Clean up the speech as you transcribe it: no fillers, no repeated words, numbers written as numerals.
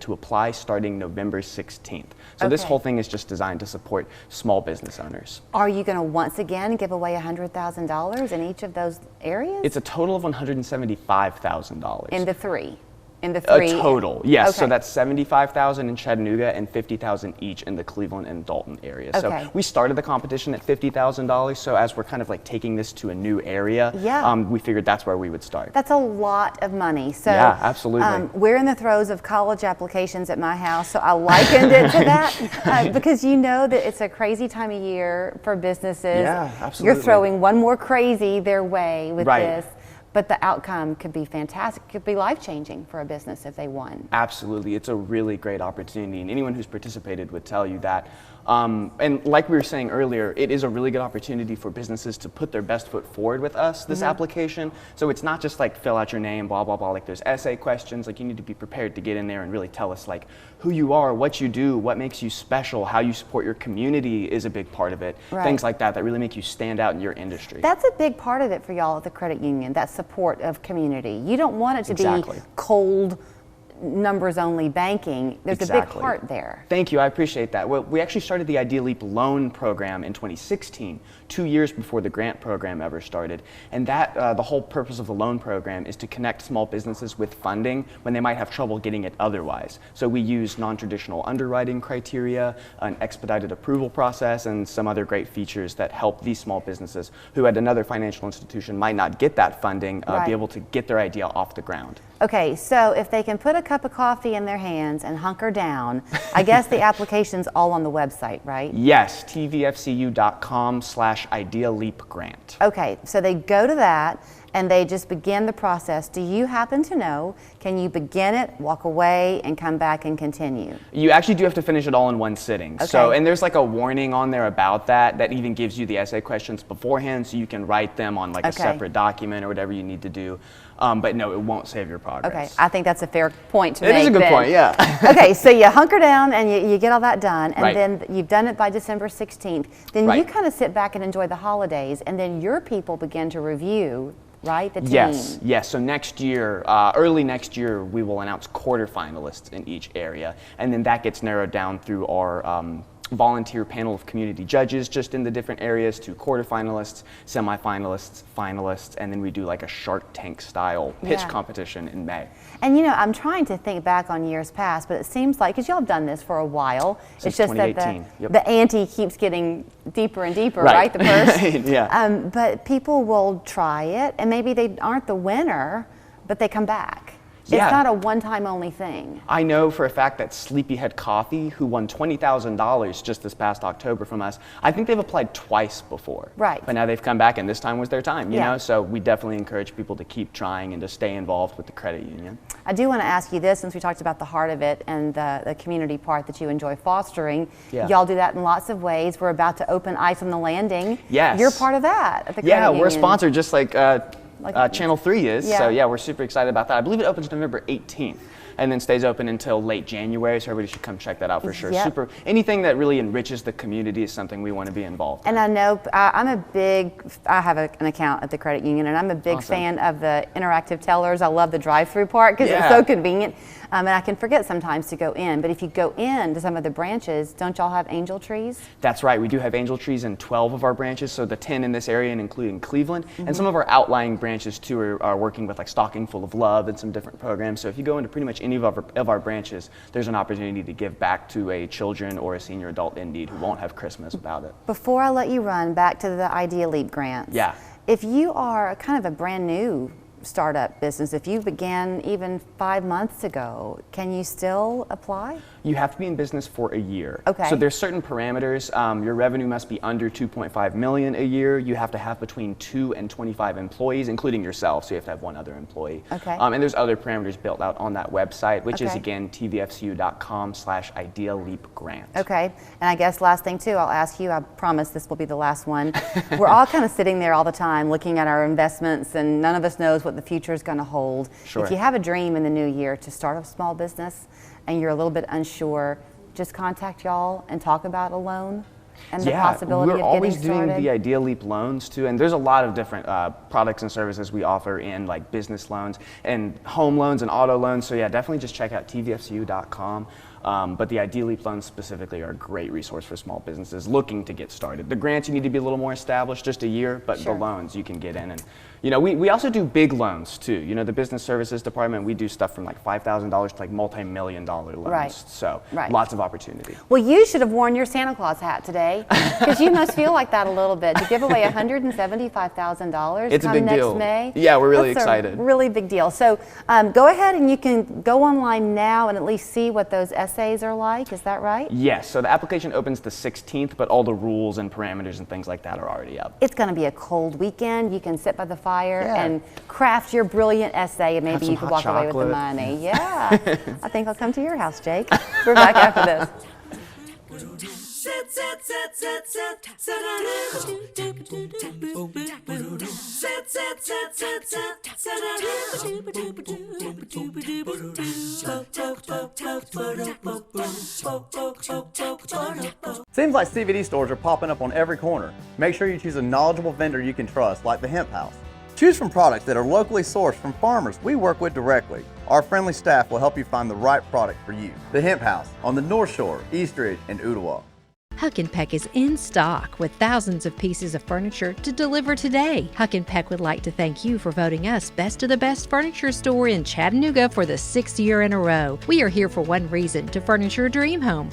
to apply starting November 16th. So this whole thing is just designed to support small business owners. Are you going to once again give away $100,000 in each of those areas? It's a total of $175,000. In the three? In the three? A total, yes. Okay. So that's $75,000 in Chattanooga and $50,000 each in the Cleveland and Dalton area. Okay. So we started the competition at $50,000. So as we're kind of like taking this to a new area, we figured that's where we would start. That's a lot of money. So yeah, absolutely. We're in the throes of college applications at my house, so I likened it to that because you know that it's a crazy time of year for businesses. Yeah, absolutely. You're throwing one more crazy their way with this. But the outcome could be fantastic. It could be life-changing for a business if they won. Absolutely. It's a really great opportunity, and anyone who's participated would tell you that. And like we were saying earlier, it is a really good opportunity for businesses to put their best foot forward with us, this application. So it's not just like fill out your name, blah, blah, blah. Like there's essay questions. Like you need to be prepared to get in there and really tell us like who you are, what you do, what makes you special, how you support your community is a big part of it. Right. Things like that really make you stand out in your industry. That's a big part of it for y'all at the credit union, that support of community. You don't want it to be cold, numbers only banking. There's a big heart there. Thank you, I appreciate that. Well, we actually started the Idea Leap loan program in 2016, 2 years before the grant program ever started. And that the whole purpose of the loan program is to connect small businesses with funding when they might have trouble getting it otherwise. So we use non-traditional underwriting criteria, an expedited approval process, and some other great features that help these small businesses who at another financial institution might not get that funding be able to get their idea off the ground. Okay, so if they can put a cup of coffee in their hands and hunker down, I guess the application's all on the website, right? Yes, tvfcu.com/IdeaLeapGrant. Okay, so they go to that and they just begin the process. Do you happen to know, can you begin it, walk away, and come back and continue? You actually do have to finish it all in one sitting. Okay. So, and there's like a warning on there about that even gives you the essay questions beforehand so you can write them on like a separate document or whatever you need to do. But no, it won't save your progress. Okay, I think that's a fair point to make. It is a good point, yeah. Okay, so you hunker down and you get all that done, and then you've done it by December 16th. Then you kind of sit back and enjoy the holidays, and then your people begin to review, right, the team? Yes. So next year, early next year, we will announce quarterfinalists in each area, and then that gets narrowed down through our volunteer panel of community judges just in the different areas to quarterfinalists, semifinalists, finalists, and then we do like a Shark Tank style pitch competition in May. And you know, I'm trying to think back on years past, but it seems like, because y'all have done this for a while, since it's just that the ante keeps getting deeper and deeper, right? The purse. But people will try it, and maybe they aren't the winner, but they come back. It's not a one-time only thing. I know for a fact that Sleepyhead Coffee, who won $20,000 just this past October from us, I think they've applied twice before. Right. But now they've come back, and this time was their time, you know? So we definitely encourage people to keep trying and to stay involved with the credit union. I do want to ask you this, since we talked about the heart of it and the community part that you enjoy fostering. Y'all do that in lots of ways. We're about to open Ice on the Landing. Yes. You're part of that at the credit union. Yeah, we're a sponsor just like Channel 3 is. So yeah, we're super excited about that. I believe it opens November 18th and then stays open until late January, so everybody should come check that out for sure. Anything that really enriches the community is something we want to be involved in. And I know I have an account at the credit union, and I'm a big fan of the interactive tellers. I love the drive-through part because it's so convenient. And I can forget sometimes to go in, but if you go in to some of the branches, don't y'all have angel trees? That's right, we do have angel trees in 12 of our branches, so the 10 in this area and including Cleveland, and some of our outlying branches too are working with like Stocking Full of Love and some different programs. So if you go into pretty much any of our branches, there's an opportunity to give back to a children or a senior adult in need who won't have Christmas without it. Before I let you run, back to the Idea Leap grants. Yeah. If you are kind of a brand new startup business, if you began even 5 months ago, can you still apply? You have to be in business for a year. Okay. So there's certain parameters. Your revenue must be under $2.5 million a year. You have to have between 2 and 25 employees, including yourself. So you have to have one other employee. Okay. And there's other parameters built out on that website, which is again tvfcu.com/IdeaLeapGrant. Okay. And I guess last thing too, I'll ask you. I promise this will be the last one. We're all kind of sitting there all the time, looking at our investments, and none of us knows what the future is going to hold. Sure. If you have a dream in the new year to start a small business and you're a little bit unsure, just contact y'all and talk about a loan. and the possibility of getting started? We're always doing the Idea Leap loans too, and there's a lot of different products and services we offer in like business loans and home loans and auto loans. So yeah, definitely just check out tvfcu.com. But the Idea Leap loans specifically are a great resource for small businesses looking to get started. The grants, you need to be a little more established, just a year, but the loans you can get in. And we also do big loans too. The business services department, we do stuff from like $5,000 to like multi-million-dollar loans. Right. So lots of opportunity. Well, you should have worn your Santa Claus hat today, because you must feel like that a little bit. To give away $175,000 it's a big next deal. May. Yeah, we're really That's excited. A really big deal. So go ahead and you can go online now and at least see what those essays are like. Is that right? Yes. So the application opens the 16th, but all the rules and parameters and things like that are already up. It's going to be a cold weekend. You can sit by the fire and craft your brilliant essay, and maybe you can walk away with the money. Yeah. I think I'll come to your house, Jake. We're back after this. Seems like CBD stores are popping up on every corner. Make sure you choose a knowledgeable vendor you can trust, like the Hemp House. Choose from products that are locally sourced from farmers we work with directly. Our friendly staff will help you find the right product for you. The Hemp House on the North Shore, Eastridge, and Ooltewah. Huck & Peck is in stock with thousands of pieces of furniture to deliver today. Huck & Peck would like to thank you for voting us Best of the Best Furniture Store in Chattanooga for the 6th year in a row. We are here for one reason, to furnish your dream home.